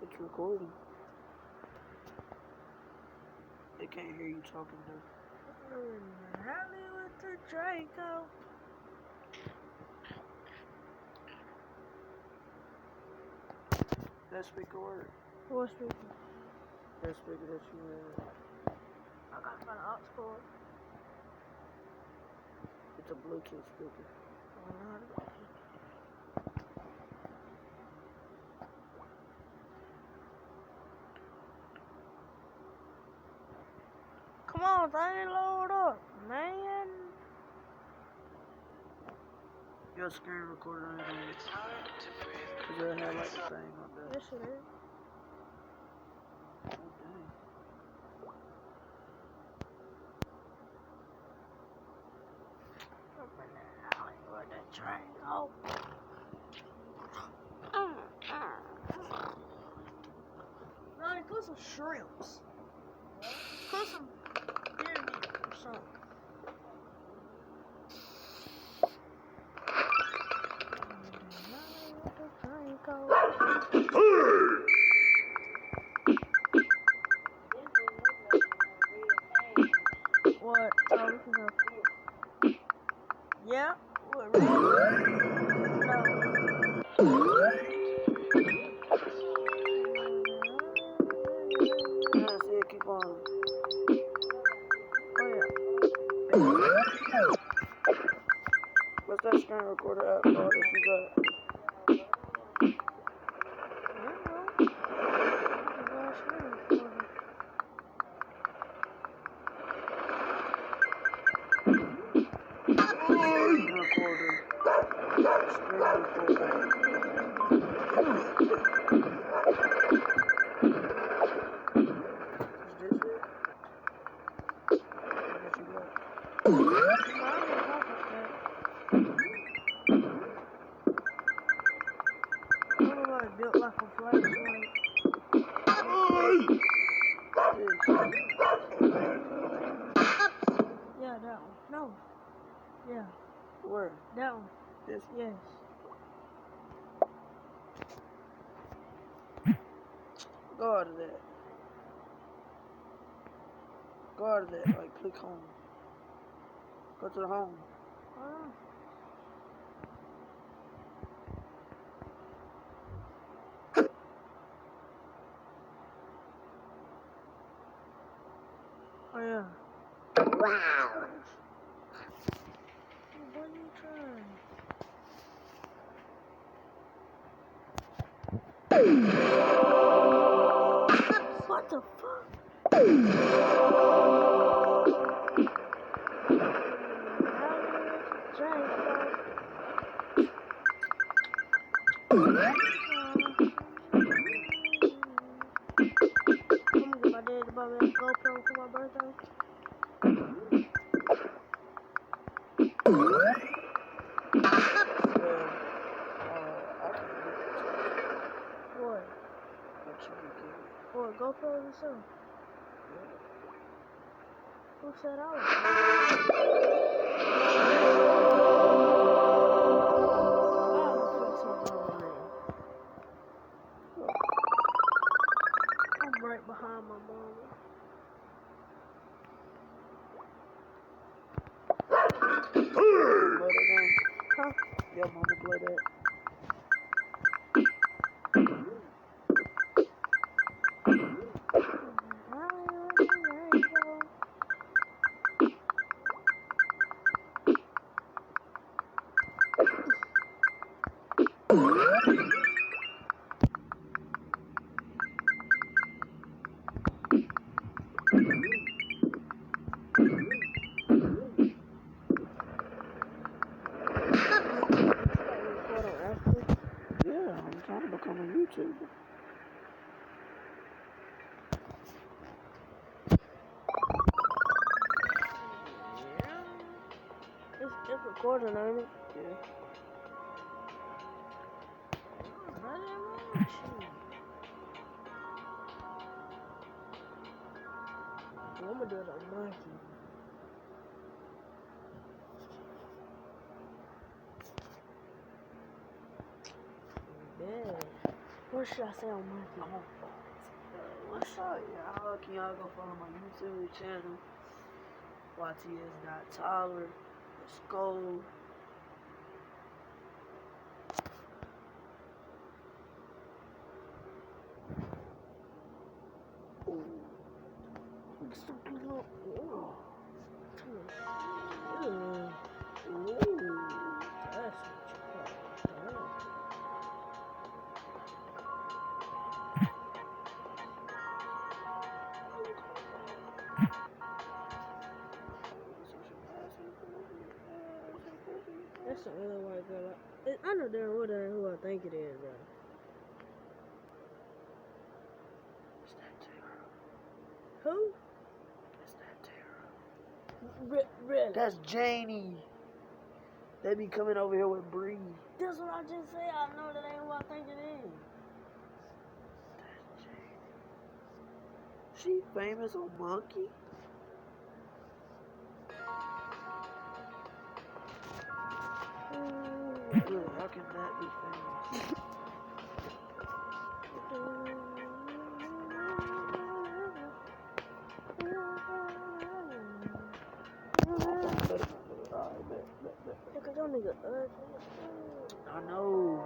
It's recording. They can't hear you talking though. Rally with the Draco. That speaker work. What speaker? That speaker that you had. I gotta find an aux cord. It's a Bluetooth speaker. I don't know how to do it. Come on, thing, load up, man. Your screen recorder ain't on. Cause it had like the thing on there. Yes, it is. Oh, dang. Up in the alley with the Draco. Lonnie, put some shrimps. Put some deer meat or something. What? Oh, we can go. Yeah? What, red? No. Yeah, see it keep on. Oh, yeah. What's that screen recorder app called that you got? Recorder. Screen recorder. Is this it? What you got? Built like a flashlight. This. Yeah, that one. No. Yeah, Where? that one. This. Yes. Go out of that. Go out of that. Like, click home. Go to the home. Oh, yeah. Wow. What are you trying? What the fuck? I'm gonna get my dad to buy me a GoPro for my birthday. What? What, GoPro or something? Who said I was? I'm right behind my mama. Huh? Your mama play that? Yeah, I'm trying to become a YouTuber. It's recording, ain't it? Yeah. I'm gonna do it on my key. Yeah. What should I say on Monkey? I'm on what's up, y'all? Can y'all go follow my YouTube channel? YTS.Tyler. Let's go. Ooh. Ooh. That's what you call it. That's the other white girl. I know damn well that ain't who I think it is, bro. It's that Tara. Who? It's that Tara. Really? That's Janie. They be coming over here with Bree. That's what I just said. I know that ain't who I think it is. That's Janie. She famous on Monkey? Look, how can that be famous? Look at your nigga ugly. I know.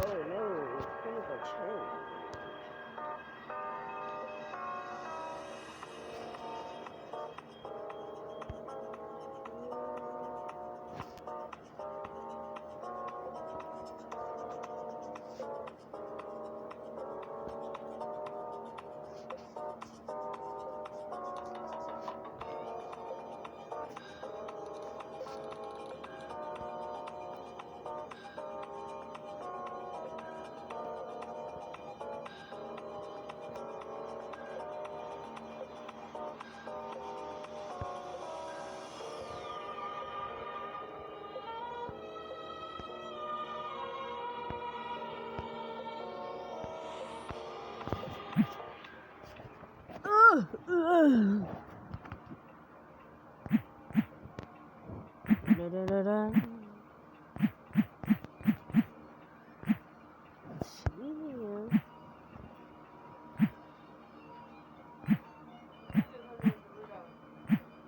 Oh no, it's chemical change.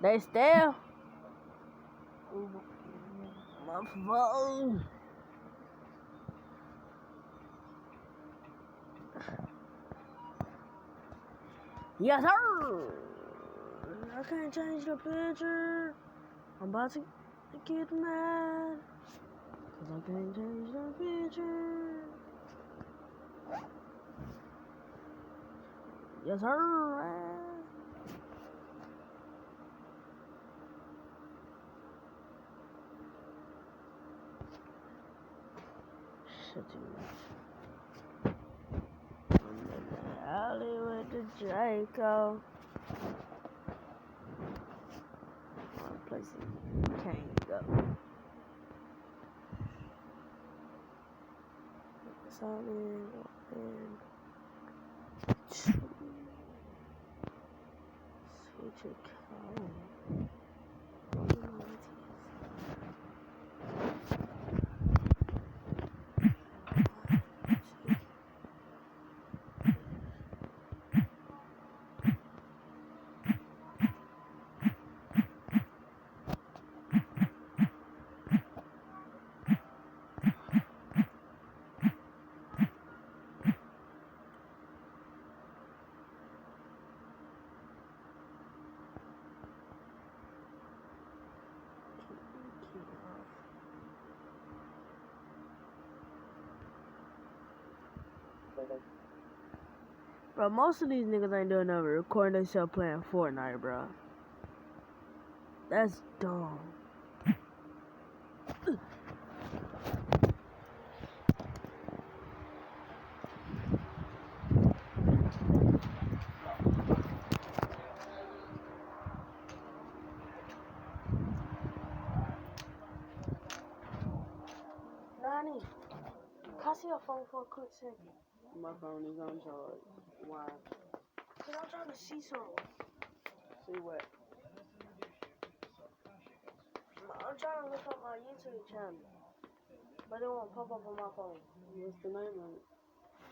They still. My phone. Yes, sir. I can't change the picture. I'm about to get mad. Cause I can't change the picture. Yes, sir. Shit, too much. I'm in the alley with the Draco. One place you can't go. It's all in. Switch your code. Bro, most of these niggas ain't doing nothing but recording themselves playing Fortnite, bro. That's dumb. Nani, can I see your phone for a quick second? My phone is on charge. Why? Cause I'm trying to see something. See what? My I'm trying to look up my YouTube channel, but it won't pop up on my phone. What's the name of it?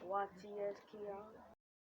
YTS Keon.